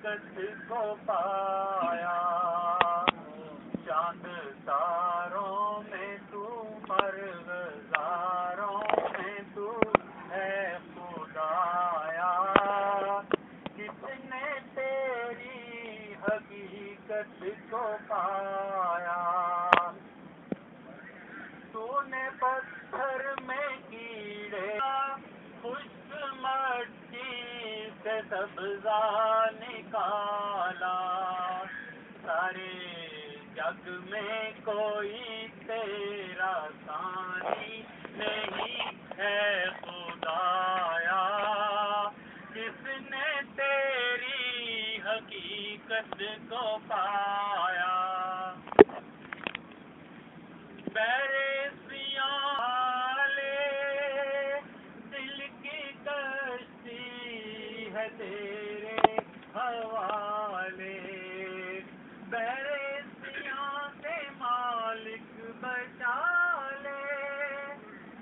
حقیقت کو پایا، چاند تاروں میں تو مرغزاروں میں تو ہے خدایا، کس نے تیری حقیقت کو پایا، تو نے پتھر میں کیڑے خشک مٹی سے سبزہ نکالا، سارے جگ میں کوئی تیرا ثانی نہیں ہے خدایا، کس نے تیری حقیقت کو پایا، تیرے حوالے، بحریوں سے مالک بچا لے،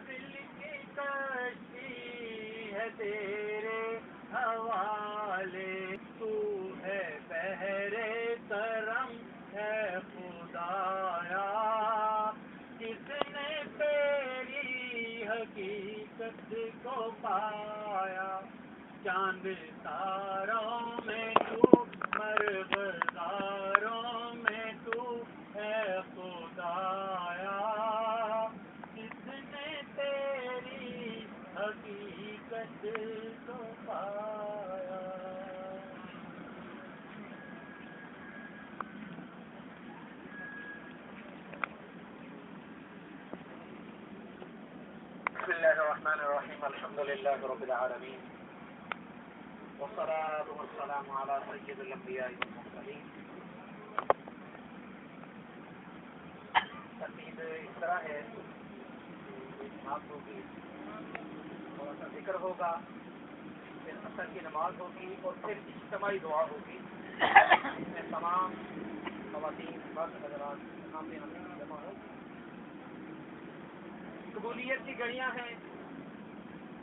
دل کی کشتی ہے تیرے حوالے، تو ہے بحر کرم ہے خدایا، کس نے تیری حقیقت کو پایا، چاند تاروں میں تو مرغزاروں میں تو ہے خدایا، کس نے تیری حقیقت کو پایا۔ بسم اللہ الرحمن الرحیم، الحمد للہ رب العالمین، والصلاة والسلام على سید الانبیاء والمرسلین۔ ترتیب اس طرح ہے، آپ ہوگی، تھوڑا سا ذکر ہوگا، پھر عصر کی نماز ہوگی، اور پھر اجتماعی دعا ہوگی، اس میں تمام خواتین مرد حضرات سامنے جمع ہوگی۔ قبولیت کی گھڑیاں ہیں،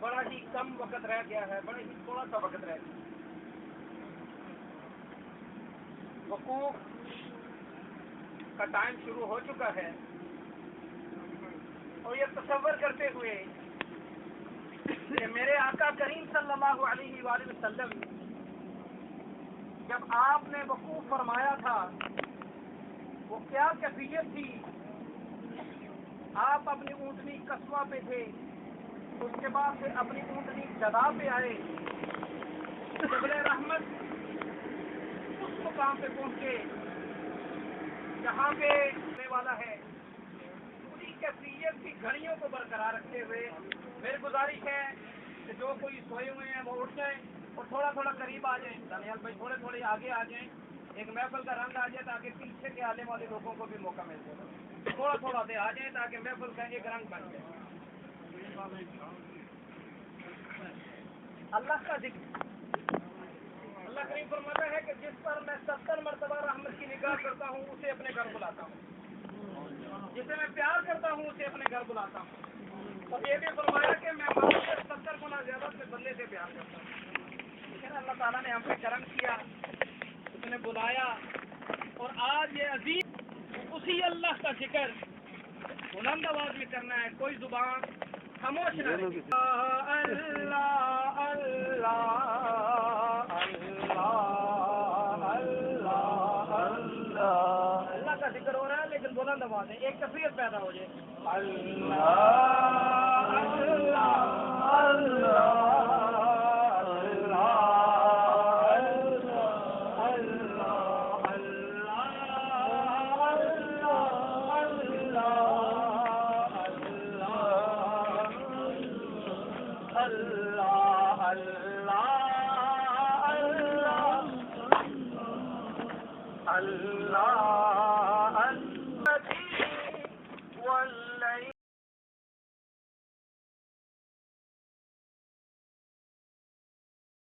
بڑا ہی کم وقت رہ گیا ہے، بڑا ہی تھوڑا سا وقت رہ گیا، وقوف کا ٹائم شروع ہو چکا ہے، اور یہ تصور کرتے ہوئے کہ میرے آقا کریم صلی اللہ علیہ وآلہ وسلم جب آپ نے وقوف فرمایا تھا وہ کیا کیفیت تھی، آپ اپنی اونٹنی قصوہ پہ تھے، اس کے بعد سے اپنی اونٹنی جدا پہ آئے، جبل رحمت اس مقام پہ پہنچے جہاں پہ ہونے والا ہے، پوری کیفیت کی گھڑیوں کو برقرار رکھتے ہوئے میری گزارش ہے کہ جو کوئی سوئے ہوئے ہیں وہ اٹھ جائیں اور تھوڑا تھوڑا قریب آ جائیں، دانیال بھائی تھوڑے تھوڑے آگے آ جائیں، ایک محفل کا رنگ آ جائے تاکہ پیچھے کے آنے والے لوگوں کو بھی موقع مل جائے، تھوڑا تھوڑا سے آ جائیں تاکہ محفل کا ایک رنگ بن جائے۔ اللہ کا ذکر، اللہ کریم فرماتا ہے کہ جس پر میں 70 مرتبہ رحمت کی نگاہ کرتا ہوں اسے اپنے گھر بلاتا ہوں، جسے میں پیار کرتا ہوں اسے اپنے گھر بلاتا ہوں، اور یہ بھی فرمایا کہ میں ماں سے 70 گنا زیادہ اپنے بندے سے پیار کرتا ہوں، لیکن اللہ تعالیٰ نے ہم پہ کرم کیا، اس نے بلایا، اور آج یہ عظیم اسی اللہ کا ذکر بلند آواز میں کرنا ہے، کوئی زبان خاموش نہ رہے۔ اللہ اللہ اللہ اللہ، اللہ کا ذکر ہو رہا ہے لیکن بلند آواز ہے، ایک کیفیت پیدا ہو جائے، اللہ اللہ اللہ اللہ